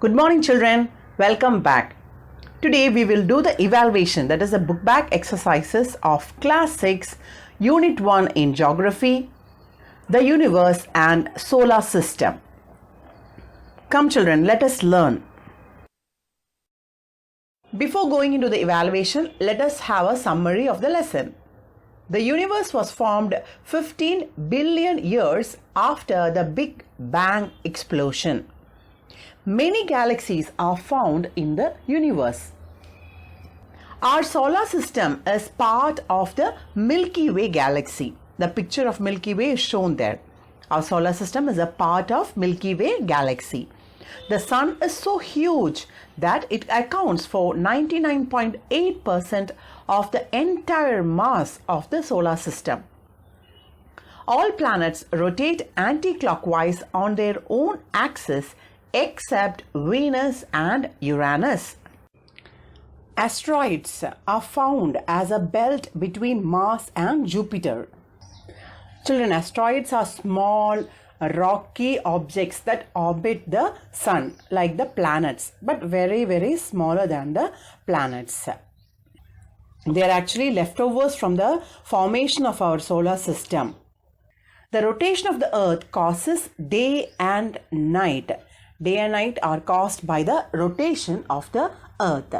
Good morning, children. Welcome back. Today we will do the evaluation, that is the book back exercises of class 6, unit 1 in geography, the universe and solar system. Come children, let us learn. Before going into the evaluation, let us have a summary of the lesson. The universe was formed 15 billion years after the Big Bang explosion. Many galaxies are found in the universe. Our solar system is part of the Milky Way galaxy. The picture of Milky Way is shown there. Our solar system is a part of Milky Way galaxy. The sun is so huge that it accounts for 99.8% of the entire mass of the solar system. All planets rotate anti-clockwise on their own axis except Venus and Uranus. Asteroids are found as a belt between Mars and Jupiter. Children, asteroids are small, rocky objects that orbit the sun like the planets, but very, very smaller than the planets. They are actually leftovers from the formation of our solar system. The rotation of the earth causes day and night. Day and night are caused by the rotation of the earth.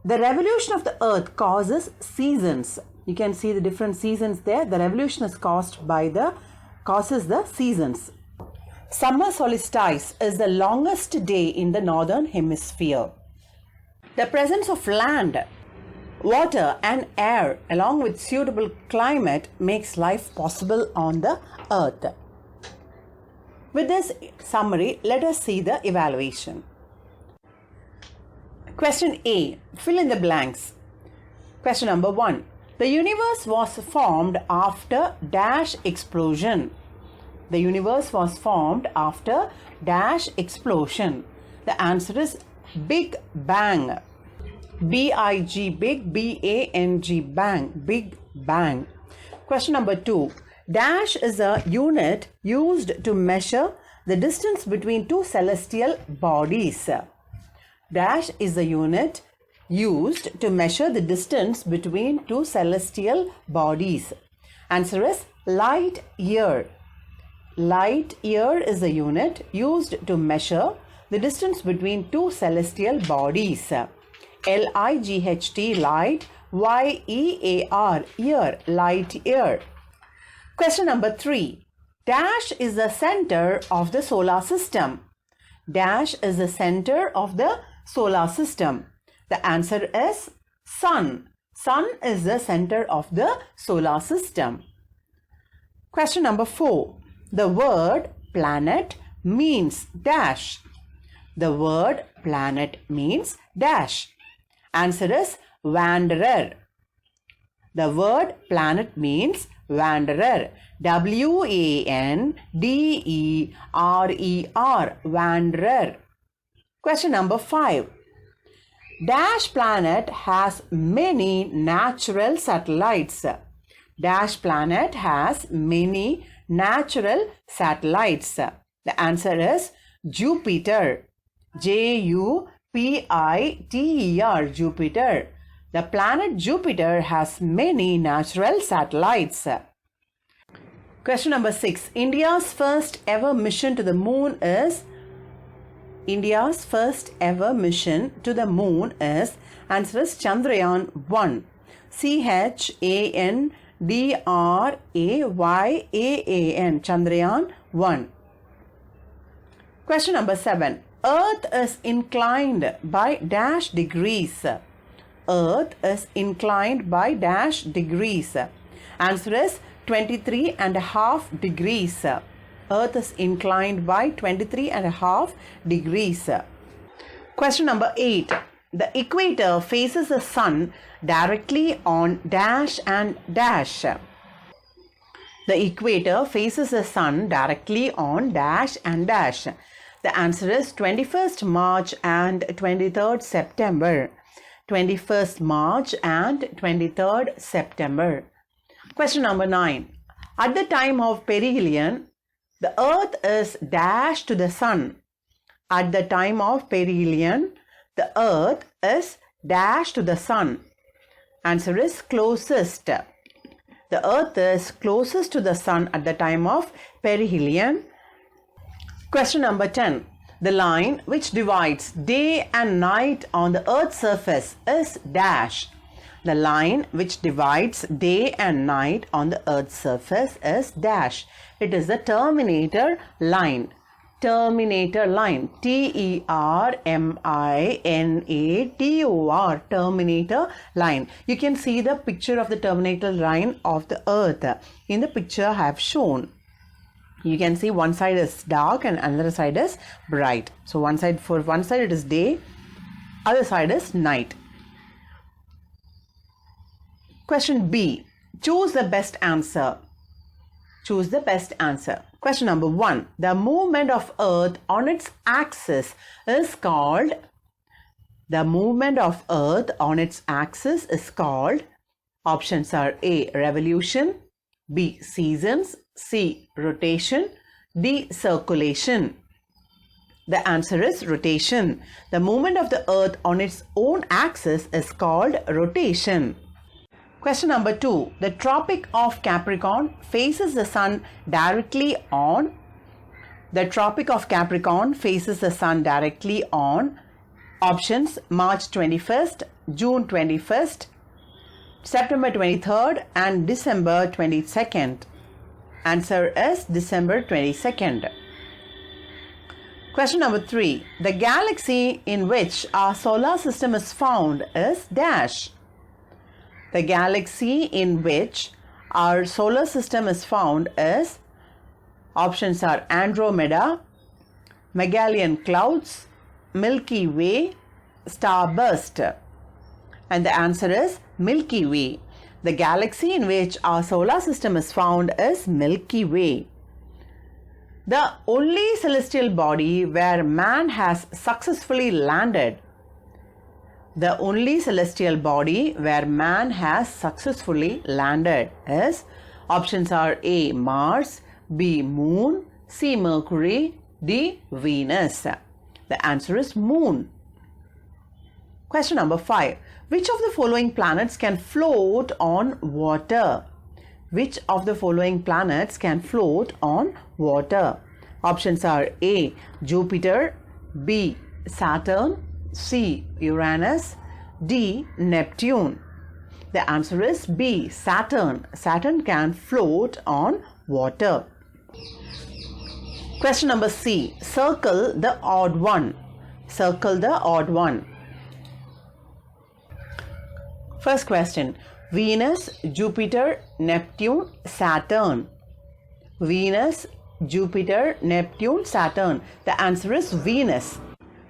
The revolution of the earth causes seasons. You can see the different seasons there. The revolution is causes the seasons. Summer solstice is the longest day in the northern hemisphere. The presence of land, water and air along with suitable climate makes life possible on the earth. With this summary, let us see the evaluation. Question A. Fill in the blanks. Question number 1. The universe was formed after dash explosion. The universe was formed after dash explosion. The answer is Big Bang. B-I-G, big, B-A-N-G, bang, Big Bang. Question number 2. Dash is a unit used to measure the distance between two celestial bodies. Dash is a unit used to measure the distance between two celestial bodies. Answer is light year. Light year is a unit used to measure the distance between two celestial bodies. L-I-G-H-T, light, Y-E-A-R, year, light year. Question number 3. Dash is the center of the solar system. Dash is the center of the solar system. The answer is Sun. Sun is the center of the solar system. Question number 4. The word planet means dash. The word planet means dash. Answer is wanderer. The word planet means wanderer. W-A-N-D-E-R-E-R, wanderer. Question number 5. Dash planet has many natural satellites. Dash planet has many natural satellites. The answer is Jupiter. J-U-P-I-T-E-R, Jupiter. The planet Jupiter has many natural satellites. Question number 6. India's first ever mission to the moon is answer is Chandrayaan 1. C-H-A-N-D-R-A-Y-A-A-N, Chandrayaan 1. Question number 7. Earth is inclined by dash degrees. Earth is inclined by dash degrees. Answer is 23.5 degrees. Earth is inclined by 23.5 degrees. Question number 8. The equator faces the sun directly on dash and dash. The equator faces the sun directly on dash and dash. The answer is 21st March and 23rd September. 21st March and 23rd September. Question number 9. At the time of perihelion, the earth is dash to the sun. at the time of perihelion, the earth is dash to the sun. Answer is closest. The earth is closest to the sun at the time of perihelion. Question number 10. The line which divides day and night on the earth's surface is dash. The line which divides day and night on the earth's surface is dash. It is the terminator line. Terminator line. Terminator. Terminator line. You can see the picture of the terminator line of the earth. In the picture I have shown. You can see one side is dark and another side is bright. So for one side it is day, other side is night. Question B. Choose the best answer. Choose the best answer. Question number 1. The movement of earth on its axis is called. The movement of earth on its axis is called. Options are A. Revolution, B. Seasons, C. Rotation, D. Circulation. The answer is rotation. The movement of the earth on its own axis is called rotation. Question number 2. The Tropic of Capricorn faces the sun directly on. The Tropic of Capricorn faces the sun directly on. Options: March 21st, June 21st, September 23rd and December 22nd. Answer is December 22nd. Question number 3. The galaxy in which our solar system is found is dash. The galaxy in which our solar system is found is. Options are Andromeda, Magellan Clouds, Milky Way, Starburst. And the answer is Milky Way. The galaxy in which our solar system is found is Milky Way. The only celestial body where man has successfully landed. The only celestial body where man has successfully landed is. Options are A. Mars, B. Moon, C. Mercury, D. Venus. The answer is Moon. Question number 5. Which of the following planets can float on water? Which of the following planets can float on water? Options are A. Jupiter, B. Saturn, C. Uranus, D. Neptune. The answer is B. Saturn. Saturn can float on water. Question number C. Circle the odd one. Circle the odd one. First question. Venus, Jupiter, Neptune, Saturn. Venus, Jupiter, Neptune, Saturn. The answer is Venus.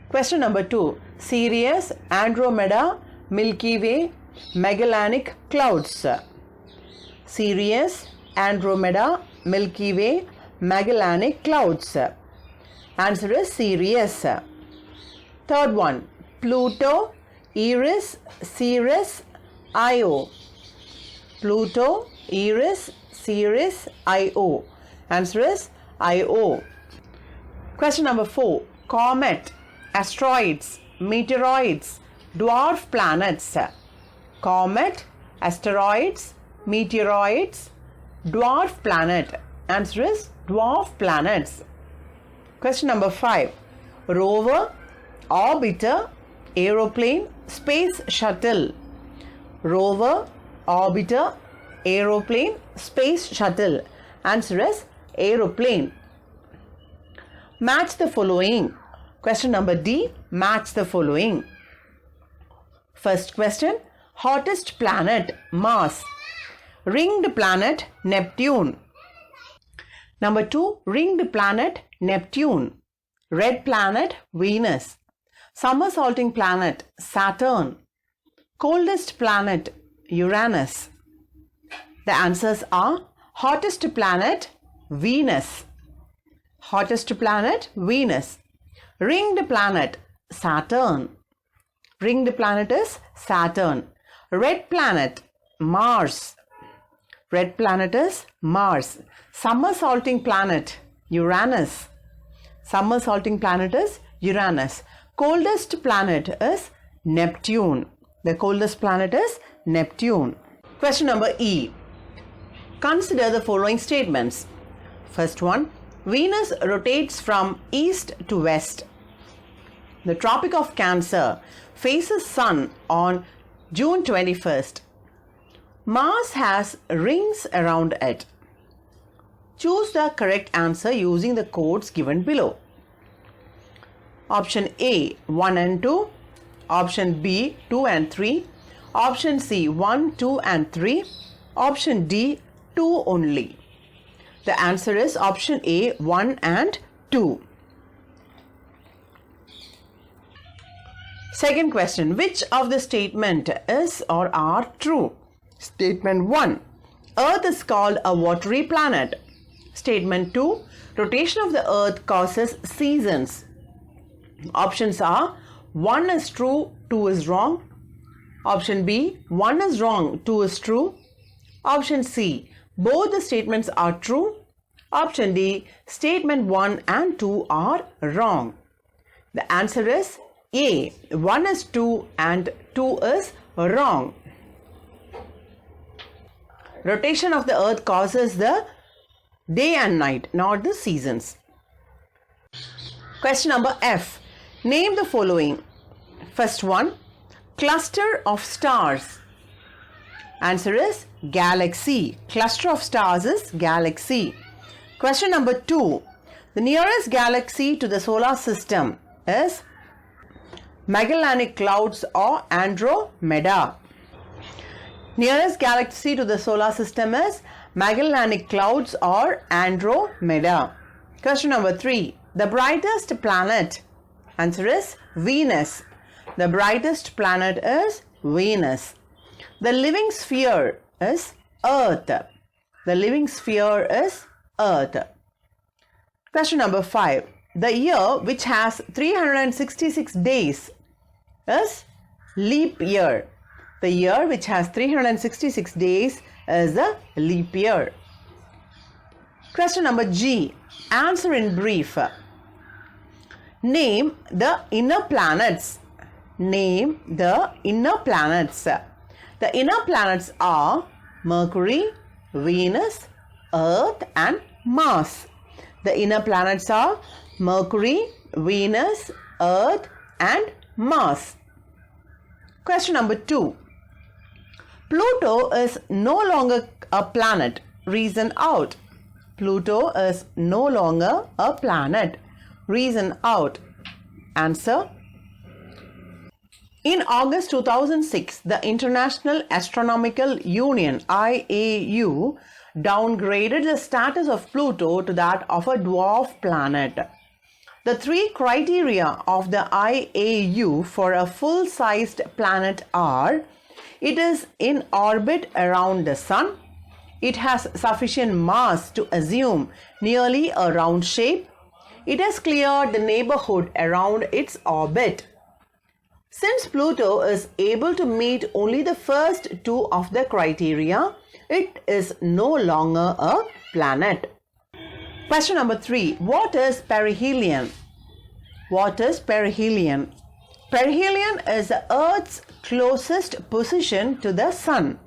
Question number 2. Sirius, Andromeda, Milky Way, Magellanic Clouds. Sirius, Andromeda, Milky Way, Magellanic Clouds. Answer is Sirius. Third one. Pluto, Eris, Ceres, Io. Pluto, Eris, Ceres, Io. Answer is Io. Question number 4. Comet, asteroids, meteoroids, dwarf planets. Comet, asteroids, meteoroids, dwarf planet. Answer is dwarf planets. Question number 5. Rover, orbiter, aeroplane, space shuttle. Rover, orbiter, aeroplane, space shuttle. Answer is aeroplane. Match the following. Question number D. Match the following. First question. Hottest planet, Mars. Ringed planet, Neptune. Number 2. Ringed planet, Neptune. Red planet, Venus. Somersaulting planet, Saturn. Coldest planet, Uranus. The answers are hottest planet, Venus. Hottest planet, Venus. Ringed planet, Saturn. Ringed planet is Saturn. Red planet, Mars. Red planet is Mars. Somersaulting planet, Uranus. Somersaulting planet is Uranus. Coldest planet is Neptune. The coldest planet is Neptune. Question number E. Consider the following statements. First one, Venus rotates from east to west. The Tropic of Cancer faces Sun on June 21st. Mars has rings around it. Choose the correct answer using the codes given below. Option A 1 and 2, option B 2 and 3, option C 1, 2 and 3, option D 2 only. The answer is option A 1 and 2. Second question, which of the statement is or are true? Statement 1, Earth is called a watery planet. Statement 2, rotation of the Earth causes seasons. Options are 1 is true, 2 is wrong. Option B, 1 is wrong, 2 is true. Option C, both the statements are true. Option D, statement 1 and 2 are wrong. The answer is A, 1 is true and 2 is wrong. Rotation of the Earth causes the day and night, not the seasons. Question number F. Name the following. First one, cluster of stars. Answer is galaxy. Cluster of stars is galaxy. Question number 2. The nearest galaxy to the solar system is Magellanic Clouds or Andromeda. Nearest galaxy to the solar system is Magellanic Clouds or Andromeda. Question number 3. The brightest planet. Answer is Venus. The brightest planet is Venus. The living sphere is Earth. The living sphere is Earth. Question number 5. The year which has 366 days is leap year. The year which has 366 days is the leap year. Question number G. Answer in brief. Name the inner planets. Name the inner planets. The inner planets are Mercury, Venus, Earth and Mars. The inner planets are Mercury, Venus, Earth and Mars. Question number 2. Pluto is no longer a planet. Reason out. Pluto is no longer a planet. Reason out. Answer. In August 2006, the International Astronomical Union (IAU) downgraded the status of Pluto to that of a dwarf planet. The 3 criteria of the IAU for a full-sized planet are: it is in orbit around the Sun, it has sufficient mass to assume nearly a round shape, it has cleared the neighborhood around its orbit. Since Pluto is able to meet only the first 2 of the criteria, it is no longer a planet. Question number 3. What is perihelion? What is perihelion? Perihelion is the Earth's closest position to the Sun.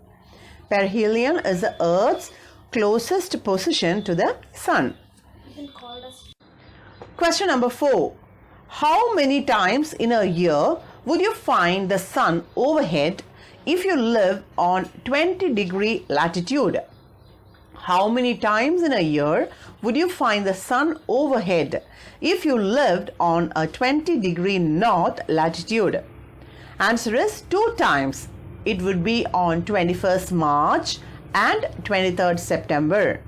Perihelion is the Earth's closest position to the Sun. Question number 4. How many times in a year would you find the Sun overhead if you live on 20-degree latitude? How many times in a year would you find the Sun overhead if you lived on a 20-degree north latitude? Answer is 2 times. It would be on 21st March and 23rd September.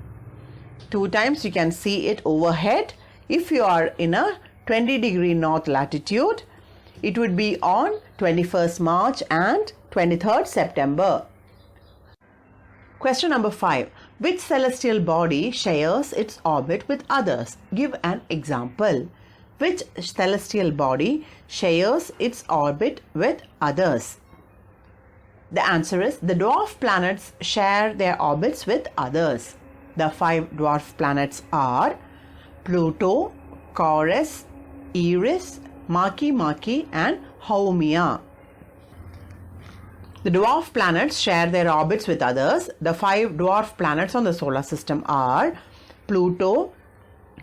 2 times you can see it overhead. If you are in a 20-degree north latitude, it would be on 21st March and 23rd September. Question number 5. Which celestial body shares its orbit with others? Give an example. Which celestial body shares its orbit with others? The answer is the dwarf planets share their orbits with others. The 5 dwarf planets are Pluto, Chorus, Eris, Makemake, and Haumea. The dwarf planets share their orbits with others. The 5 dwarf planets on the solar system are Pluto,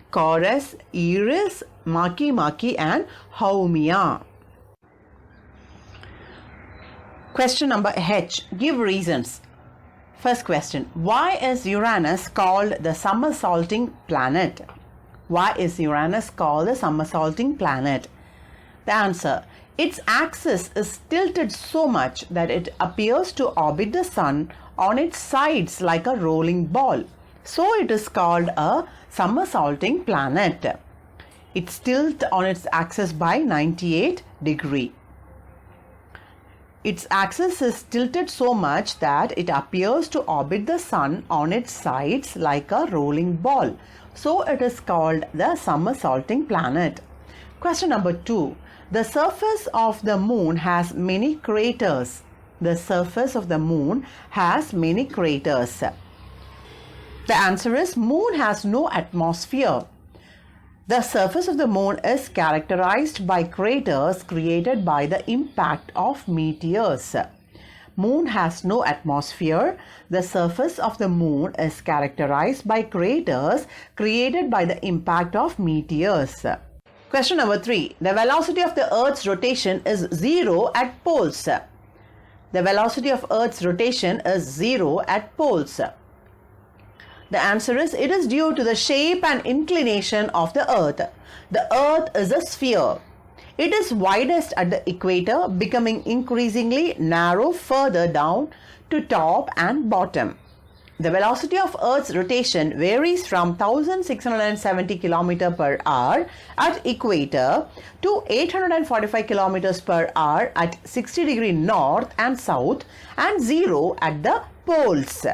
Chorus, Eris, Makemake, and Haumea. Question number H. Give reasons. First question. Why is Uranus called the somersaulting planet? Why is Uranus called the somersaulting planet? The answer. Its axis is tilted so much that it appears to orbit the sun on its sides like a rolling ball. So it is called a somersaulting planet. It tilts on its axis by 98 degrees. Its axis is tilted so much that it appears to orbit the sun on its sides like a rolling ball. So it is called the somersaulting planet. Question number 2. The surface of the moon has many craters. The surface of the moon has many craters. The answer is moon has no atmosphere. The surface of the moon is characterized by craters created by the impact of meteors. Moon has no atmosphere. The surface of the moon is characterized by craters created by the impact of meteors. Question number 3. The velocity of the Earth's rotation is 0 at poles. The velocity of Earth's rotation is 0 at poles. The answer is it is due to the shape and inclination of the Earth. The Earth is a sphere. It is widest at the equator, becoming increasingly narrow further down to top and bottom. The velocity of Earth's rotation varies from 1670 km per hour at equator to 845 km per hour at 60 degrees north and south and 0 at the poles.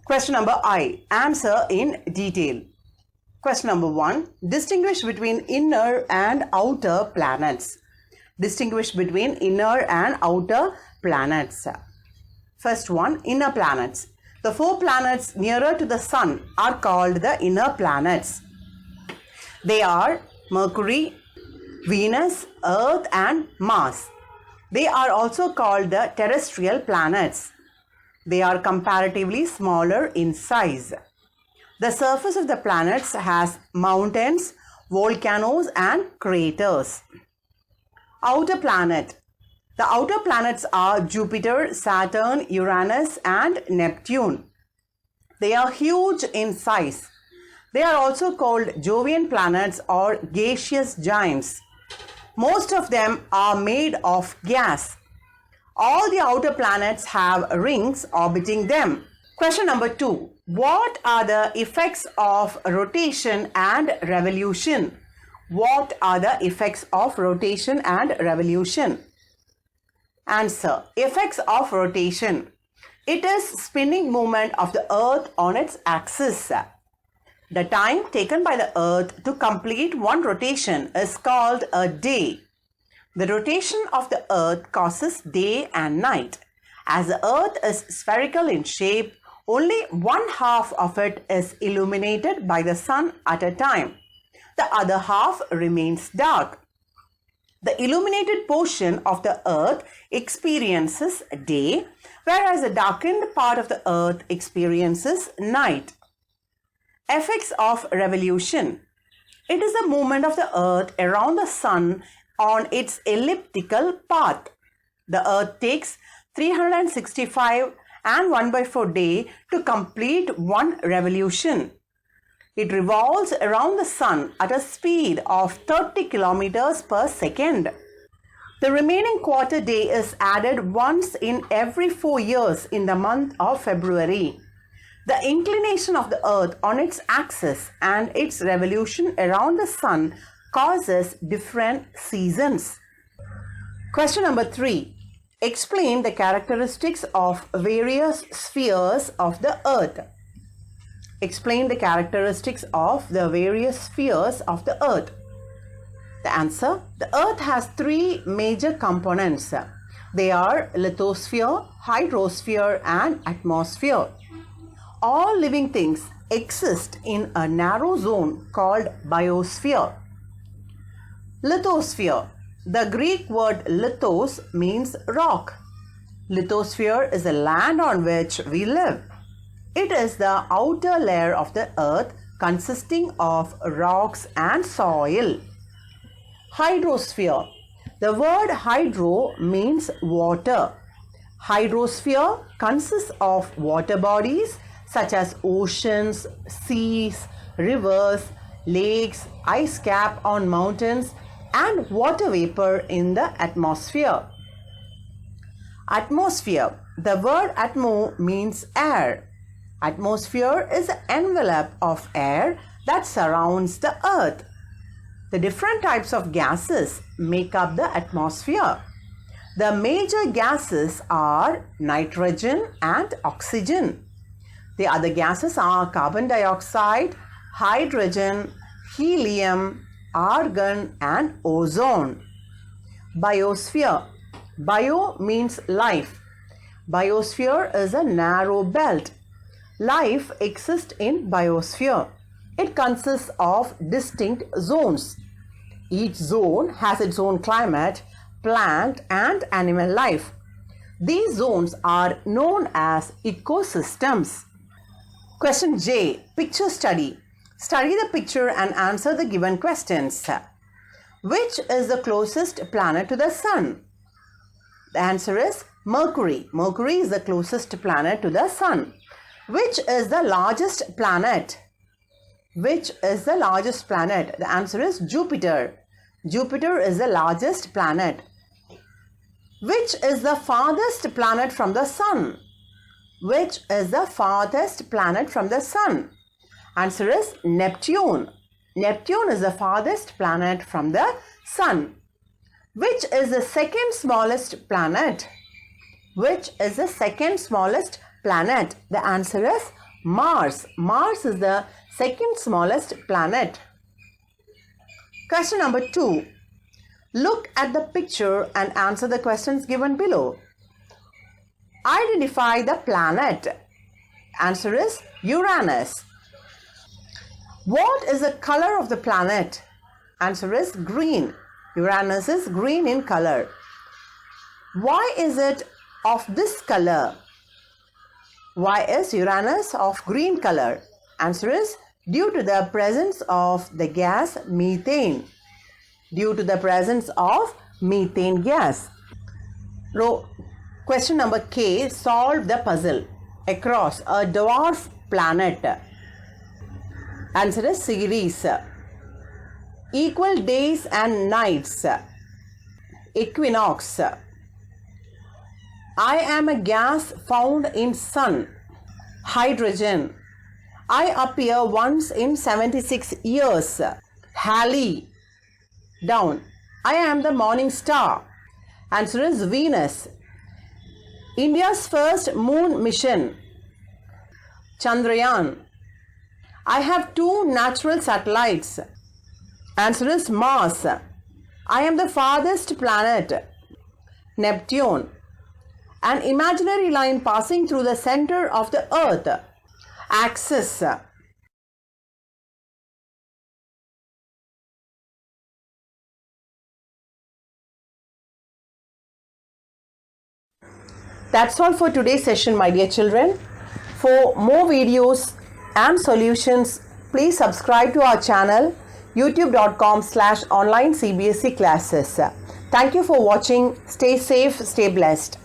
Question number I. Answer in detail. Question number 1. Distinguish between inner and outer planets. Distinguish between inner and outer planets. First one, inner planets. The 4 planets nearer to the sun are called the inner planets. They are Mercury, Venus, Earth, and Mars. They are also called the terrestrial planets. They are comparatively smaller in size. The surface of the planets has mountains, volcanoes, and craters. Outer planet. The outer planets are Jupiter, Saturn, Uranus, and Neptune. They are huge in size. They are also called Jovian planets or gaseous giants. Most of them are made of gas. All the outer planets have rings orbiting them. Question number 2. What are the effects of rotation and revolution? What are the effects of rotation and revolution? Answer. Effects of rotation. It is spinning movement of the Earth on its axis. The time taken by the Earth to complete one rotation is called a day. The rotation of the Earth causes day and night. As the Earth is spherical in shape, only one half of it is illuminated by the sun at a time. The other half remains dark. The illuminated portion of the Earth experiences day, whereas the darkened part of the Earth experiences night. Effects of revolution. It is the movement of the Earth around the sun on its elliptical path. The Earth takes 365 and 1/4 day to complete one revolution. It revolves around the sun at a speed of 30 kilometers per second. The remaining quarter day is added once in every 4 years in the month of February. The inclination of the Earth on its axis and its revolution around the sun causes different seasons. Question number 3. Explain the characteristics of various spheres of the Earth. Explain the characteristics of the various spheres of the Earth. The answer. The Earth has 3 major components. They are lithosphere, hydrosphere, and atmosphere. All living things exist in a narrow zone called biosphere. Lithosphere. The Greek word lithos means rock. Lithosphere is the land on which we live. It is the outer layer of the earth consisting of rocks and soil. Hydrosphere. The word hydro means water. Hydrosphere consists of water bodies such as oceans, seas, rivers, lakes, ice cap on mountains, and water vapor in the atmosphere. Atmosphere. The word atmo means air. Atmosphere is the envelope of air that surrounds the earth. The different types of gases make up the atmosphere. The major gases are nitrogen and oxygen. The other gases are carbon dioxide, hydrogen, helium, argon, and ozone. Biosphere. Bio means life. Biosphere is a narrow belt. Life exists in biosphere. It consists of distinct zones. Each zone has its own climate, plant and animal life. These zones are known as ecosystems. Question J. Picture study. Study the picture and answer the given questions. Which is the closest planet to the Sun? The answer is Mercury. Mercury is the closest planet to the Sun. Which is the largest planet? Which is the largest planet? The answer is Jupiter. Jupiter is the largest planet. Which is the farthest planet from the Sun? Which is the farthest planet from the Sun? Answer is Neptune. Neptune is the farthest planet from the Sun. Which is the second smallest planet? Which is the second smallest planet? The answer is Mars. Mars is the second smallest planet. Question number 2. Look at the picture and answer the questions given below. Identify the planet. Answer is Uranus. What is the color of the planet? Answer is green. Uranus is green in color. Why is it of this color? Why is Uranus of green color? Answer is due to the presence of the gas methane. Due to the presence of methane gas. Question number K. Solve the puzzle. Across a dwarf planet. Answer is Ceres. Equal days and nights. Equinox. I am a gas found in sun. Hydrogen. I appear once in 76 years. Halley. Down. I am the morning star. Answer is Venus. India's first moon mission. Chandrayaan. I have 2 natural satellites. Answer is Mars. I am the farthest planet. Neptune. An imaginary line passing through the center of the earth. Axis. That's all for today's session, my dear children. For more videos and solutions, please subscribe to our channel youtube.com/online CBSE classes. Thank you for watching. Stay safe, stay blessed.